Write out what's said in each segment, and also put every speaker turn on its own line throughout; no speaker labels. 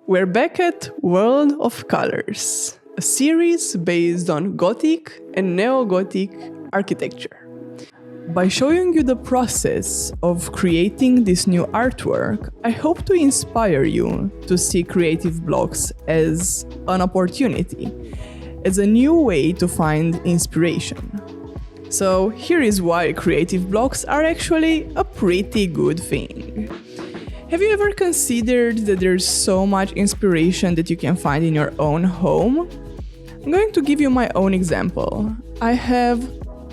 We're back at World of Colors, a series based on Gothic and Neo-Gothic architecture. By showing you the process of creating this new artwork, I hope to inspire you to see creative blocks as an opportunity, as a new way to find inspiration. So here is why creative blocks are actually a pretty good thing. Have you ever considered that there's so much inspiration that you can find in your own home? I'm going to give you my own example. I have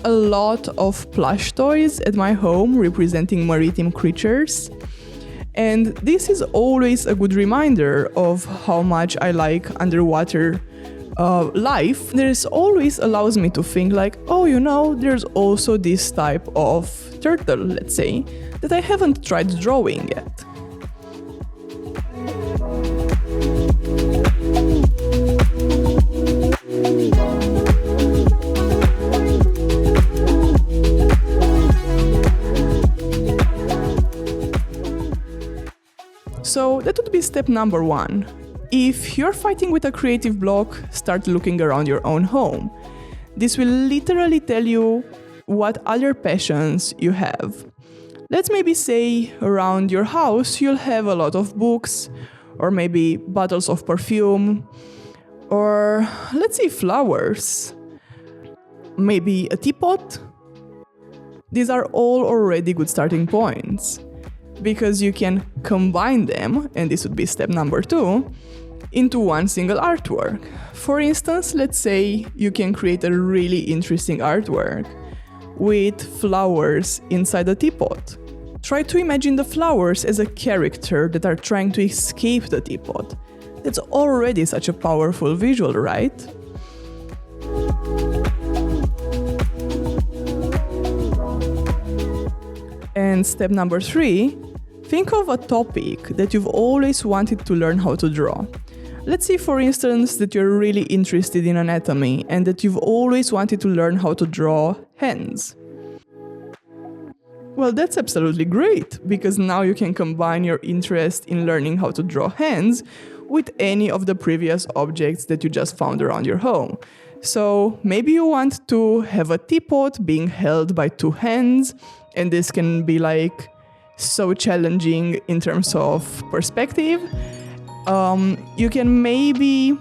a lot of plush toys at my home representing maritime creatures, and this is always a good reminder of how much I like underwater life. This always allows me to think like, there's also this type of turtle, let's say, that I haven't tried drawing yet. So that would be step number 1. If you're fighting with a creative block, start looking around your own home. This will literally tell you what other passions you have. Let's maybe say around your house you'll have a lot of books, or maybe bottles of perfume, or let's say flowers, maybe a teapot. These are all already good starting points, because you can combine them, and this would be step number 2, into one single artwork. For instance, let's say you can create a really interesting artwork with flowers inside a teapot. Try to imagine the flowers as a character that are trying to escape the teapot. That's already such a powerful visual, right? And step number 3, think of a topic that you've always wanted to learn how to draw. Let's say, for instance, that you're really interested in anatomy and that you've always wanted to learn how to draw hands. Well, that's absolutely great, because now you can combine your interest in learning how to draw hands with any of the previous objects that you just found around your home. So maybe you want to have a teapot being held by 2 hands, and this can be like so challenging in terms of perspective. You can maybe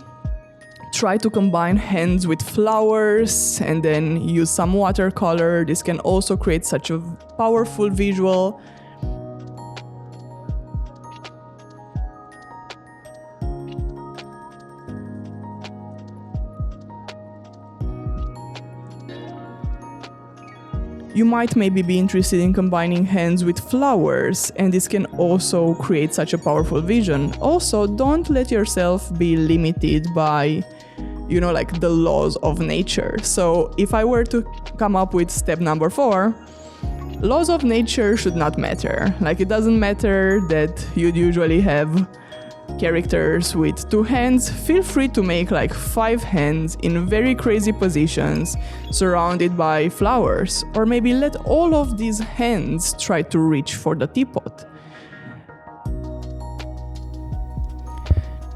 try to combine hands with flowers and then use some watercolor. This can also create such a powerful visual. You might maybe be interested in combining hands with flowers, and this can also create such a powerful vision. Also, don't let yourself be limited by, the laws of nature. So if I were to come up with step number 4, laws of nature should not matter. It doesn't matter that you'd usually have characters with 2 hands. Feel free to make 5 hands in very crazy positions surrounded by flowers, or maybe let all of these hands try to reach for the teapot.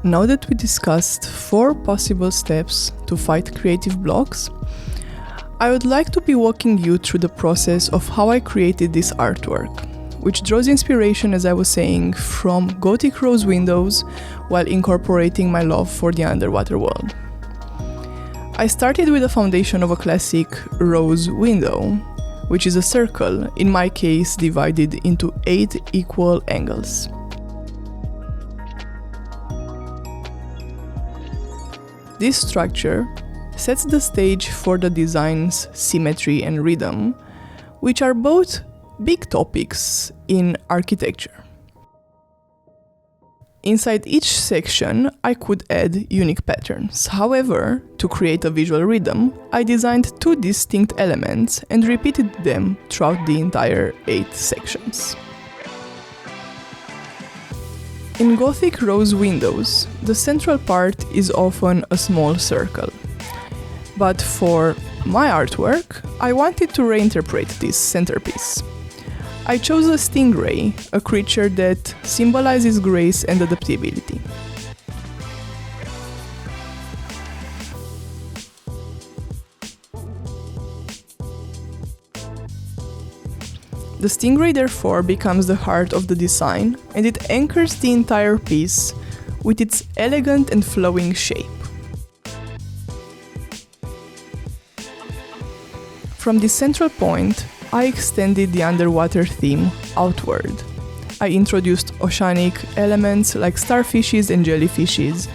Now that we discussed 4 possible steps to fight creative blocks, I would like to be walking you through the process of how I created this artwork, which draws inspiration, as I was saying, from Gothic rose windows while incorporating my love for the underwater world. I started with a foundation of a classic rose window, which is a circle, in my case divided into 8 equal angles. This structure sets the stage for the design's symmetry and rhythm, which are both big topics in architecture. Inside each section, I could add unique patterns. However, to create a visual rhythm, I designed 2 distinct elements and repeated them throughout the entire 8 sections. In Gothic rose windows, the central part is often a small circle. But for my artwork, I wanted to reinterpret this centerpiece. I chose a stingray, a creature that symbolizes grace and adaptability. The stingray therefore becomes the heart of the design, and it anchors the entire piece with its elegant and flowing shape. From this central point, I extended the underwater theme outward. I introduced oceanic elements like starfishes and jellyfishes.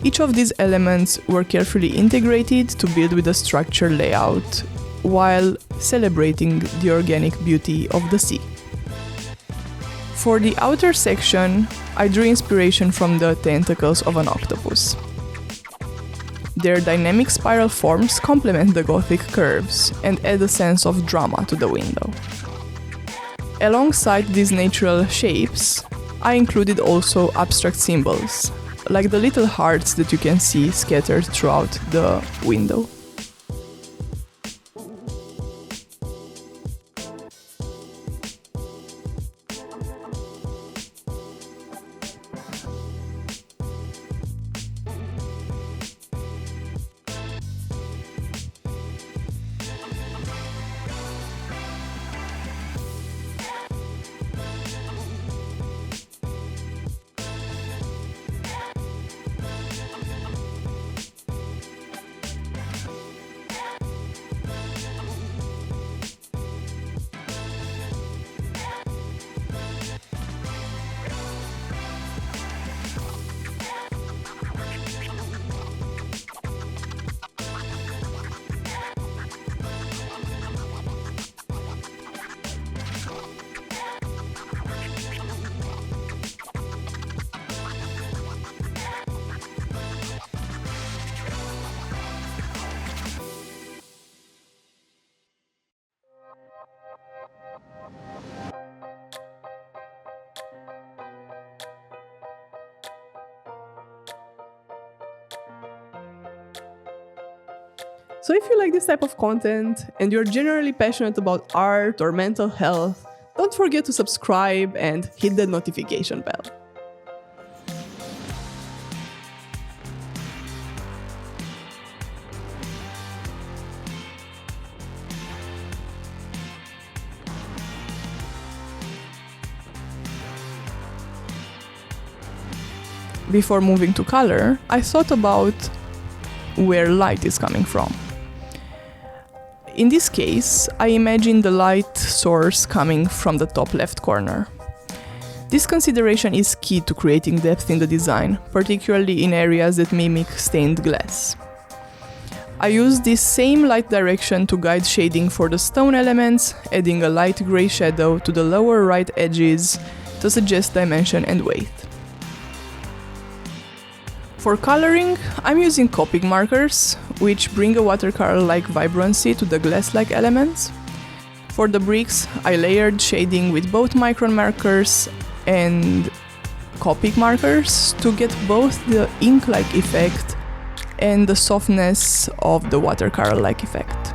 Each of these elements were carefully integrated to build with a structured layout, while celebrating the organic beauty of the sea. For the outer section, I drew inspiration from the tentacles of an octopus. Their dynamic spiral forms complement the Gothic curves and add a sense of drama to the window. Alongside these natural shapes, I included also abstract symbols, like the little hearts that you can see scattered throughout the window. So if you like this type of content and you're generally passionate about art or mental health, don't forget to subscribe and hit the notification bell. Before moving to color, I thought about where light is coming from. In this case, I imagine the light source coming from the top left corner. This consideration is key to creating depth in the design, particularly in areas that mimic stained glass. I used this same light direction to guide shading for the stone elements, adding a light gray shadow to the lower right edges to suggest dimension and weight. For coloring, I'm using Copic markers, which bring a watercolor-like vibrancy to the glass-like elements. For the bricks, I layered shading with both micron markers and Copic markers to get both the ink-like effect and the softness of the watercolor-like effect.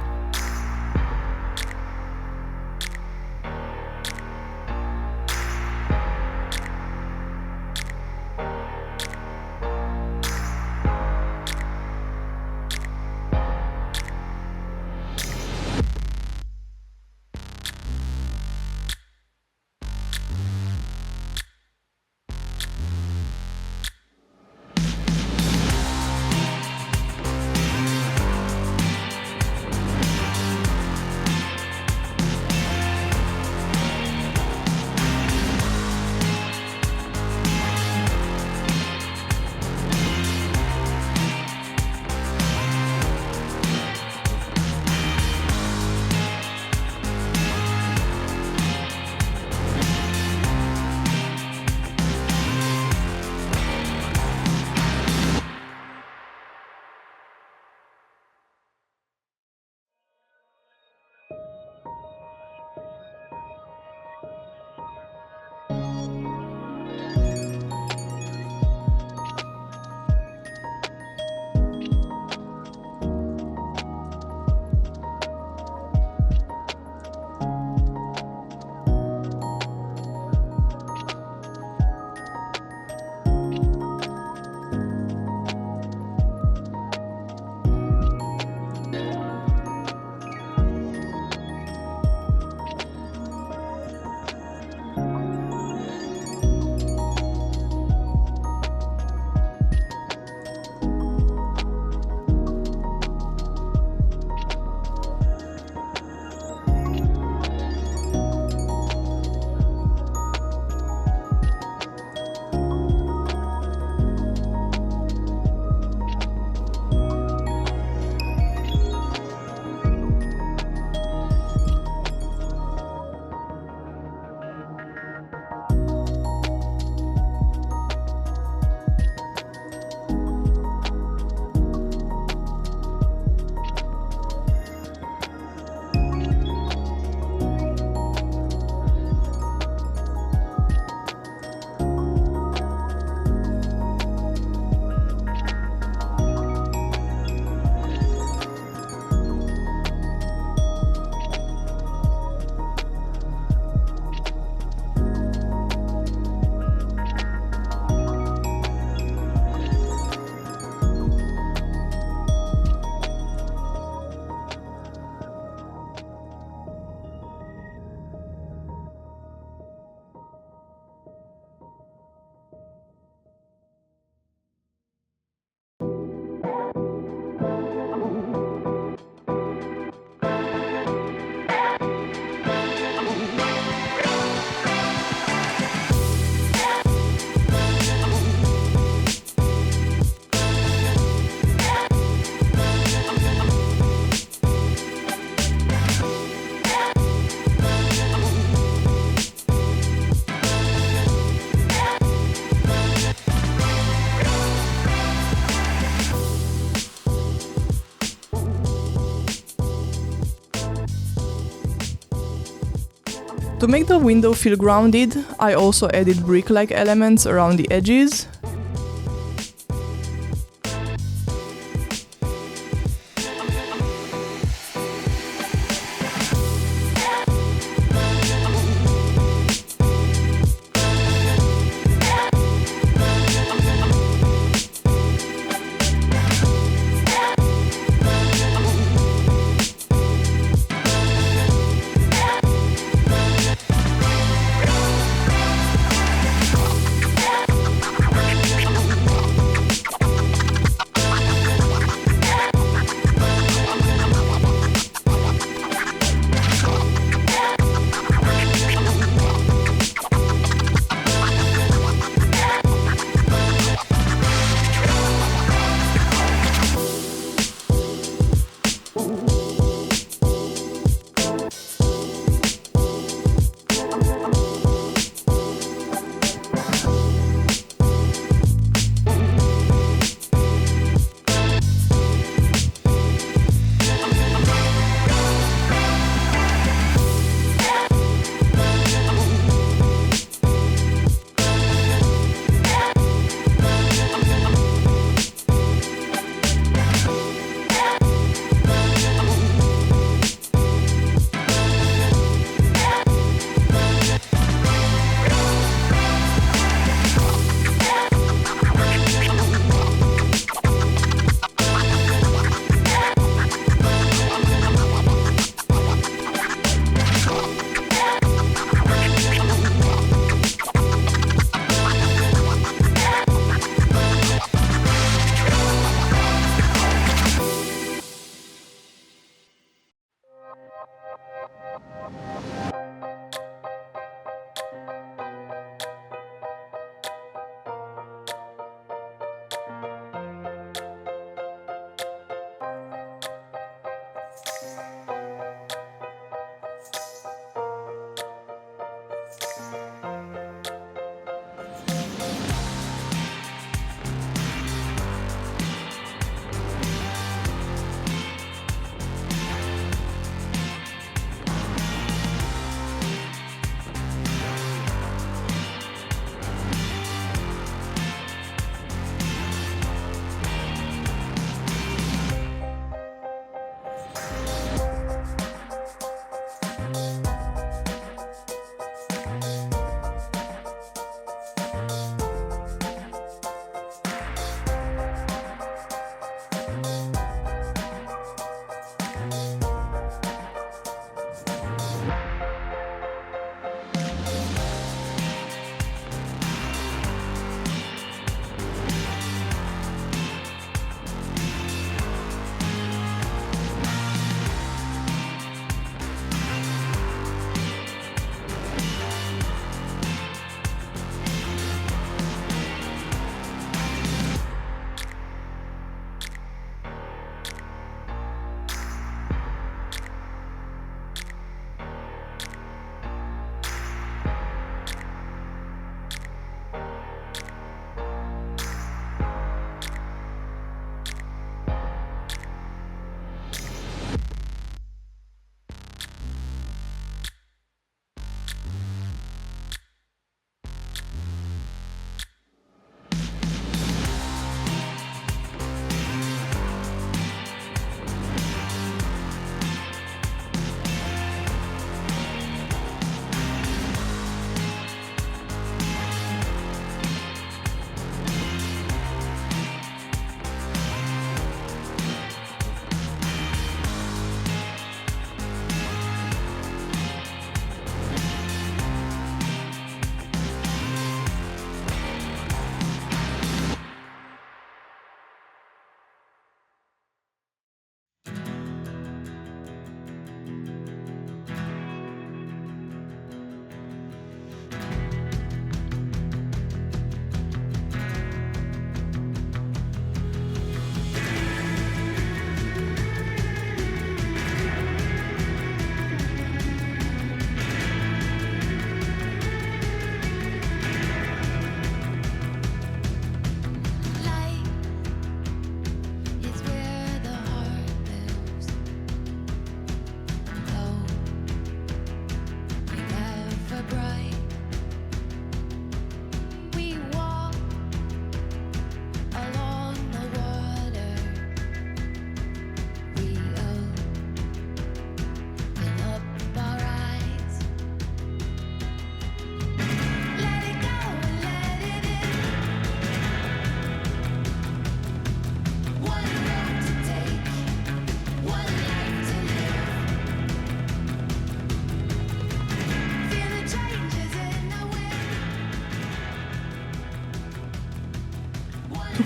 To make the window feel grounded, I also added brick-like elements around the edges.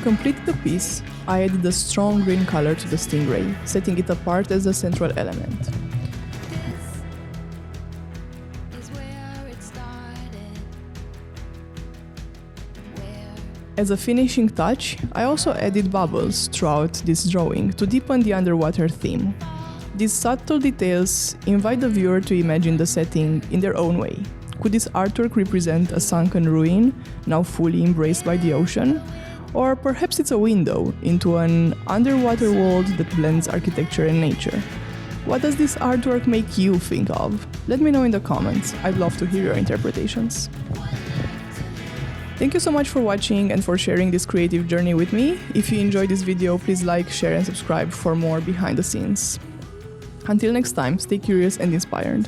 complete the piece, I added a strong green color to the stingray, setting it apart as a central element. As a finishing touch, I also added bubbles throughout this drawing to deepen the underwater theme. These subtle details invite the viewer to imagine the setting in their own way. Could this artwork represent a sunken ruin, now fully embraced by the ocean? Or perhaps it's a window into an underwater world that blends architecture and nature. What does this artwork make you think of? Let me know in the comments. I'd love to hear your interpretations. Thank you so much for watching and for sharing this creative journey with me. If you enjoyed this video, please like, share and subscribe for more behind the scenes. Until next time, stay curious and inspired.